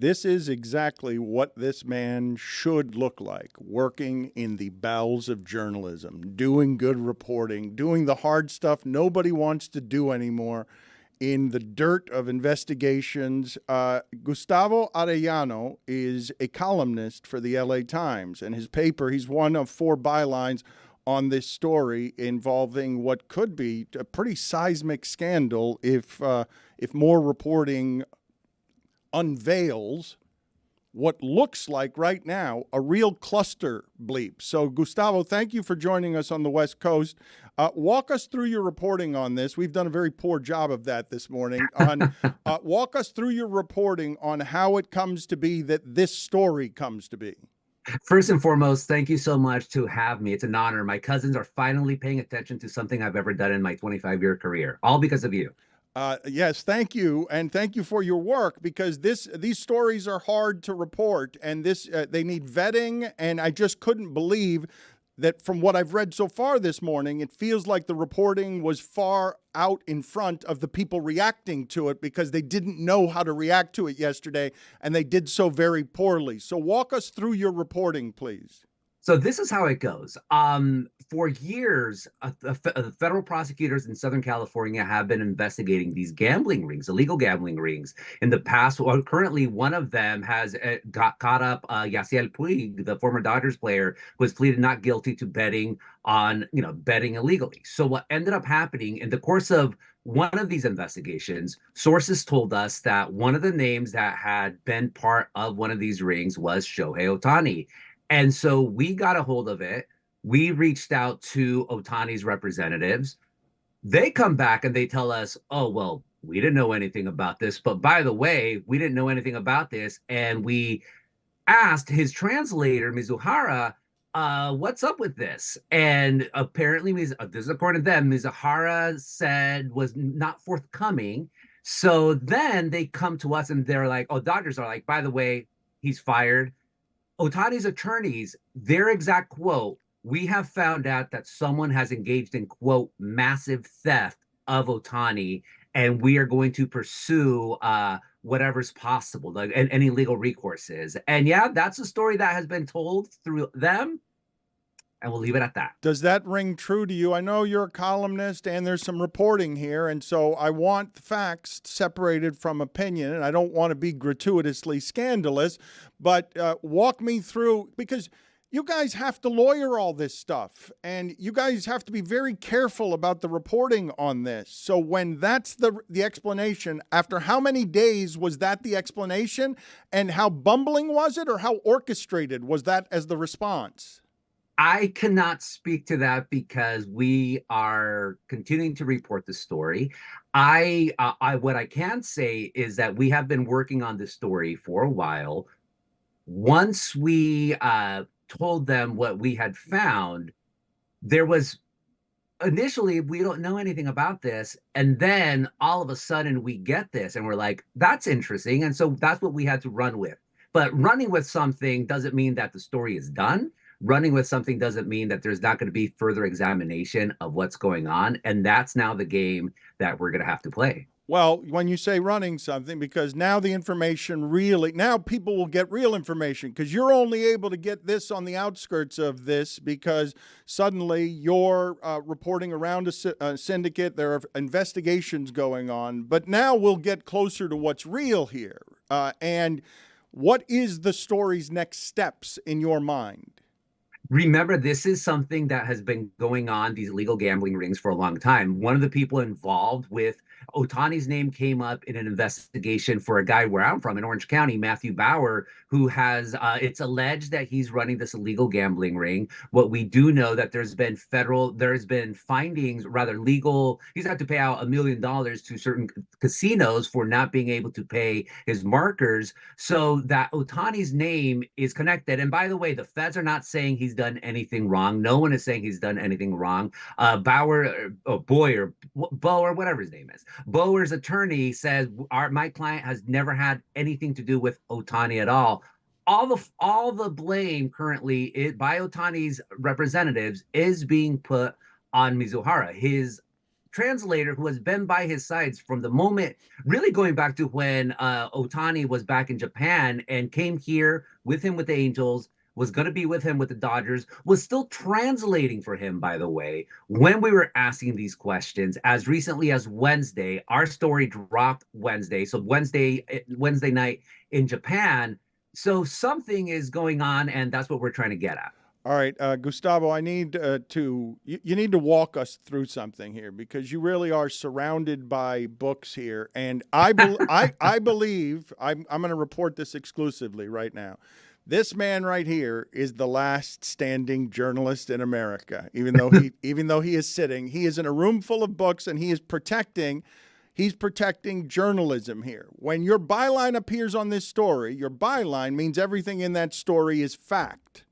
This is exactly what this man should look like, working in the bowels of journalism, doing good reporting, doing the hard stuff nobody wants to do anymore in the dirt of investigations. Gustavo Arellano is a columnist for the LA Times, and his paper, he's one of four bylines on this story involving what could be a pretty seismic scandal if more reporting unveils what looks like right now a real cluster bleep. So, Gustavo, thank you for joining us on the West Coast. Walk us through your reporting on this. We've done a very poor job of that this morning. Walk us through your reporting on how it comes to be that this story comes to be. First and foremost, thank you so much to have me. It's an honor. My cousins are finally paying attention to something I've ever done in my 25-year career, all because of you. Yes, thank you, and thank you for your work, because these stories are hard to report, and they need vetting. And I just couldn't believe that from what I've read so far this morning, it feels like the reporting was far out in front of the people reacting to it because they didn't know how to react to it yesterday, and they did so very poorly. So walk us through your reporting, please. So this is how it goes. For years, federal prosecutors in Southern California have been investigating these gambling rings, illegal gambling rings. In the past, well, currently one of them has got caught up. Yasiel Puig, the former Dodgers player, was pleaded not guilty to betting on, betting illegally. So what ended up happening in the course of one of these investigations, sources told us that one of the names that had been part of one of these rings was Shohei Ohtani. And so we got a hold of it. We reached out to Ohtani's representatives. They come back and they tell us, oh, well, we didn't know anything about this. But by the way, we didn't know anything about this. And we asked his translator, Mizuhara, what's up with this? And apparently, this is according to them, Mizuhara said was not forthcoming. So then they come to us and they're like, oh, Dodgers are like, by the way, he's fired. Ohtani's attorneys, their exact quote, we have found out that someone has engaged in, quote, massive theft of Ohtani, and we are going to pursue whatever's possible, like any legal recourses. And yeah, that's a story that has been told through them, and we'll leave it at that. Does that ring true to you? I know you're a columnist and there's some reporting here, and so I want facts separated from opinion, and I don't want to be gratuitously scandalous, but walk me through, because you guys have to lawyer all this stuff, and you guys have to be very careful about the reporting on this. So when that's the explanation, after how many days was that the explanation, and how bumbling was it, or how orchestrated was that as the response? I cannot speak to that because we are continuing to report the story. What I can say is that we have been working on this story for a while. Once we told them what we had found, there was initially, we don't know anything about this, and then all of a sudden we get this, and we're like, that's interesting, and so that's what we had to run with. But running with something doesn't mean that the story is done. Running with something doesn't mean that there's not going to be further examination of what's going on. And that's now the game that we're going to have to play. Well, when you say running something, because now the information really, now people will get real information, because you're only able to get this on the outskirts of this because suddenly you're reporting around a syndicate. There are investigations going on, but now we'll get closer to what's real here. And what is the story's next steps in your mind? Remember, this is something that has been going on, these illegal gambling rings, for a long time. One of the people involved with Ohtani's name came up in an investigation for a guy where I'm from in Orange County, Matthew Bauer, who has, it's alleged that he's running this illegal gambling ring. What we do know that there's been findings, rather legal, he's had to pay out $1 million to certain casinos for not being able to pay his markers, so that Ohtani's name is connected. And by the way, the feds are not saying he's done anything wrong. No one is saying he's done anything wrong. Bauer, or Boyer, Bo, or whatever his name is, Bower's attorney says my client has never had anything to do with Ohtani at all. All the blame currently by Ohtani's representatives is being put on Mizuhara, his translator who has been by his sides from the moment, really going back to when Ohtani was back in Japan and came here with him with the Angels, was going to be with him with the Dodgers, was still translating for him, by the way, when we were asking these questions. As recently as Wednesday, our story dropped Wednesday. So Wednesday night in Japan. So something is going on, and that's what we're trying to get at. All right, Gustavo, I need you need to walk us through something here, because you really are surrounded by books here, and I believe I'm going to report this exclusively right now. This man right here is the last standing journalist in America. Even though he is sitting, he is in a room full of books, and he's protecting journalism here. When your byline appears on this story, your byline means everything in that story is fact.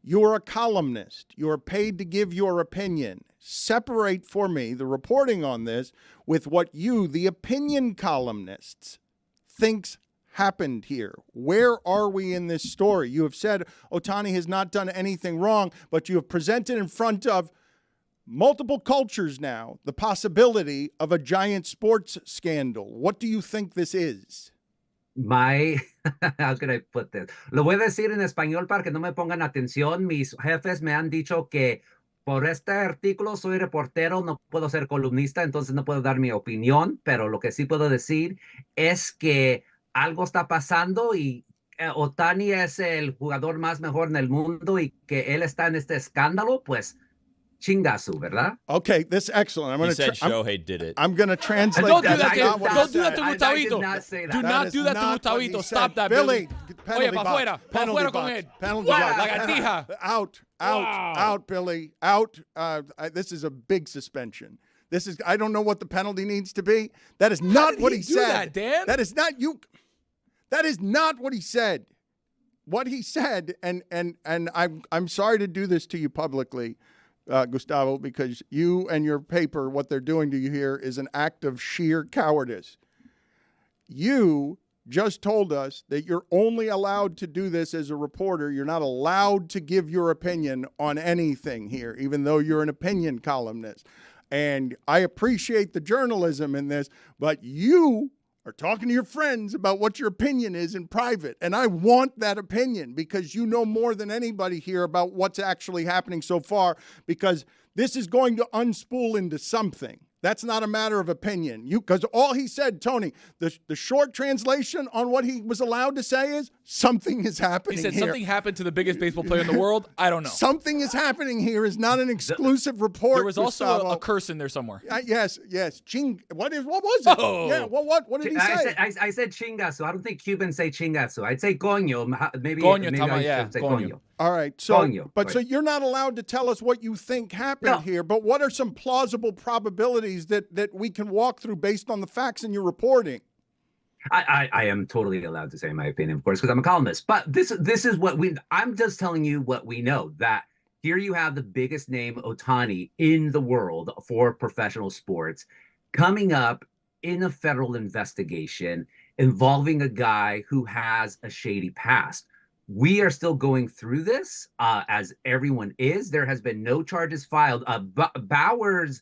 You're a columnist. You're paid to give your opinion. Separate for me the reporting on this with what you, the opinion columnists, thinks happened here. Where are we in this story? You have said Ohtani has not done anything wrong, but you have presented in front of multiple cultures now the possibility of a giant sports scandal. What do you think this is? How can I put this? Lo voy a decir en español para que no me pongan atención. Mis jefes me han dicho que por este artículo soy reportero, no puedo ser columnista, entonces no puedo dar mi opinión, pero lo que sí puedo decir es que algo está pasando y Ohtani es el jugador más mejor en el mundo y que él está en este escándalo, pues chingasu, ¿verdad? Okay, this is excellent. He said Shohei did it. I'm going to translate Don't do that. that, That's don't do that to I Gustavito. did not say that. Do not do that to Gustavito. Stop that, Billy. Oye, pa' afuera. Pa' afuera con él. Penalty Wow. box. Lagartija. Out, Wow. out, Billy. Out. This is a big suspension. I don't know what the penalty needs to be. That is not what he said. That, Dan? That is not you. That is not what he said. What he said, and I'm sorry to do this to you publicly, Gustavo, because you and your paper, what they're doing to you here is an act of sheer cowardice. You just told us that you're only allowed to do this as a reporter. You're not allowed to give your opinion on anything here, even though you're an opinion columnist. And I appreciate the journalism in this, but you are talking to your friends about what your opinion is in private. And I want that opinion because you know more than anybody here about what's actually happening so far, because this is going to unspool into something. That's not a matter of opinion. Because all he said, Tony, the short translation on what he was allowed to say is something is happening He said here. something happened to the biggest baseball player in the world. I don't know. Something is happening here is not an exclusive report. There was also Gustavo. a curse in there somewhere. Yes. What was it? Oh. Yeah. What did he say? I said chingazo. I don't think Cubans say chingazo. I'd say coño. Maybe Coño, I should say coño. All right. So, Coño, but right. so you're not allowed to tell us what you think happened here. But what are some plausible probabilities that we can walk through based on the facts in your reporting? I am totally allowed to say my opinion, of course, because I'm a columnist. But this is what I'm just telling you what we know, that here you have the biggest name, Ohtani, in the world for professional sports, coming up in a federal investigation involving a guy who has a shady past. We are still going through this, as everyone is. There has been no charges filed. Bauer's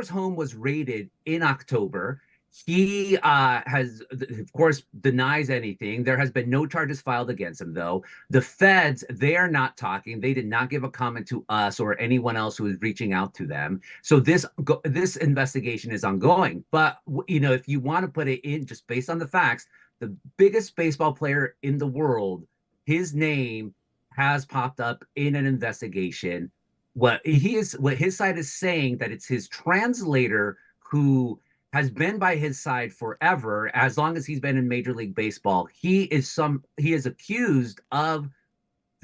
home was raided in October. He has, of course, denies anything. There has been no charges filed against him, though. The feds, they are not talking. They did not give a comment to us or anyone else who is reaching out to them. So this investigation is ongoing. But, if you want to put it in just based on the facts, the biggest baseball player in the world, his name has popped up in an investigation. What his side is saying, that it's his translator who has been by his side forever, as long as he's been in Major League Baseball. He is accused of,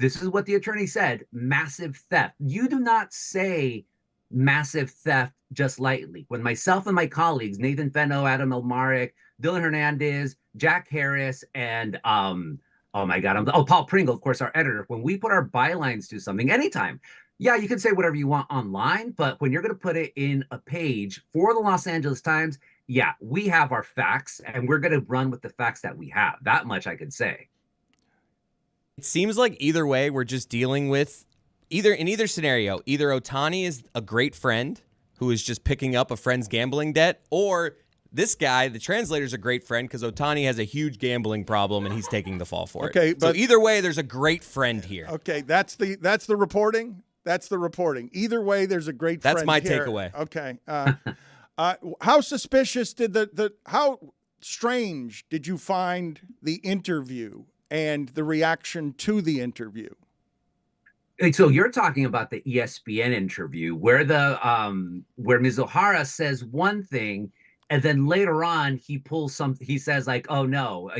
this is what the attorney said, massive theft. You do not say massive theft just lightly. When myself and my colleagues, Nathan Fenno, Adam Elmaric, Dylan Hernandez, Jack Harris, and Paul Pringle, of course, our editor, when we put our bylines to something, anytime, yeah, you can say whatever you want online, but when you're going to put it in a page for the Los Angeles Times, yeah, we have our facts, and we're going to run with the facts that we have. That much I could say. It seems like either way, we're just dealing with in either scenario, either Ohtani is a great friend who is just picking up a friend's gambling debt, or this guy, the translator's a great friend because Ohtani has a huge gambling problem and he's taking the fall for it. So either way, there's a great friend here. Okay, that's the reporting. That's the reporting. Either way, there's a great friend. That's my here. takeaway. Okay. How suspicious did how strange did you find the interview and the reaction to the interview? So you're talking about the ESPN interview where where Mizuhara says one thing, and then later on he pulls something. He says like, "Oh no,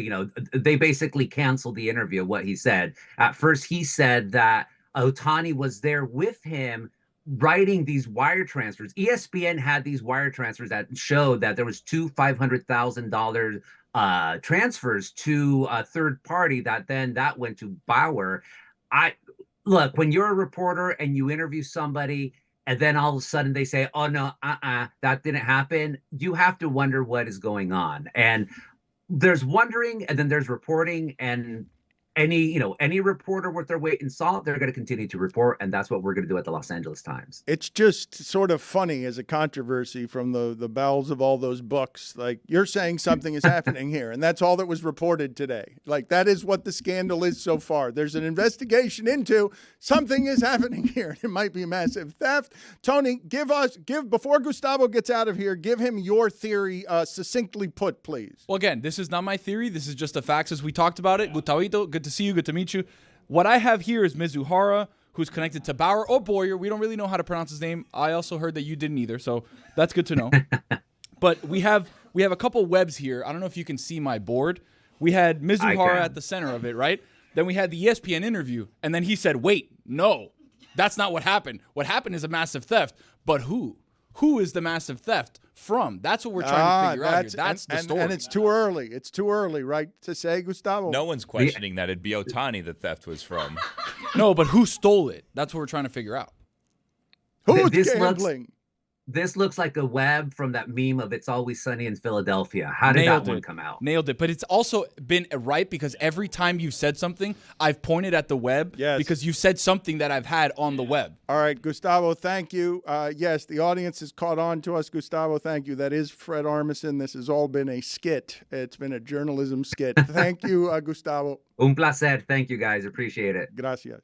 they basically canceled the interview." What he said at first, he said that Ohtani was there with him writing these wire transfers. ESPN had these wire transfers that showed that there was two $500,000 transfers to a third party that went to Bauer. Look, when you're a reporter and you interview somebody and then all of a sudden they say, oh, no, that didn't happen, you have to wonder what is going on. And there's wondering, and then there's reporting, and any reporter worth their weight in salt, they're going to continue to report, and that's what we're going to do at the Los Angeles Times. It's just sort of funny as a controversy from the bowels of all those books. Like, you're saying something is happening here, and that's all that was reported today. Like, that is what the scandal is so far. There's an investigation into something is happening here. It might be massive theft. Tony, give before Gustavo gets out of here, give him your theory succinctly put, please. Well, again, this is not my theory. This is just the facts as we talked about it. Gustavito, good to see you. Good to meet you. What I have here is Mizuhara, who's connected to Bauer or Boyer. We don't really know how to pronounce his name. I also heard that you didn't either, so that's good to know. But we have a couple webs here. I don't know if you can see my board. We had Mizuhara at the center of it, right? Then we had the ESPN interview, and then he said, wait, no, that's not what happened. What happened is a massive theft. But who? Who is the massive theft from? That's what we're trying to figure out here. That's the story. And it's too early. It's too early, right, to say, Gustavo? No one's questioning that it'd be Ohtani the theft was from. No, but who stole it? That's what we're trying to figure out. Who's gambling? This looks like a web from that meme of It's Always Sunny in Philadelphia. How did that one come out? Nailed it. But it's also been right because every time you've said something, I've pointed at the web because you've said something that I've had on the web. All right, Gustavo, thank you. Yes, the audience has caught on to us. Gustavo, thank you. That is Fred Armisen. This has all been a skit. It's been a journalism skit. Thank you, Gustavo. Un placer. Thank you, guys. Appreciate it. Gracias.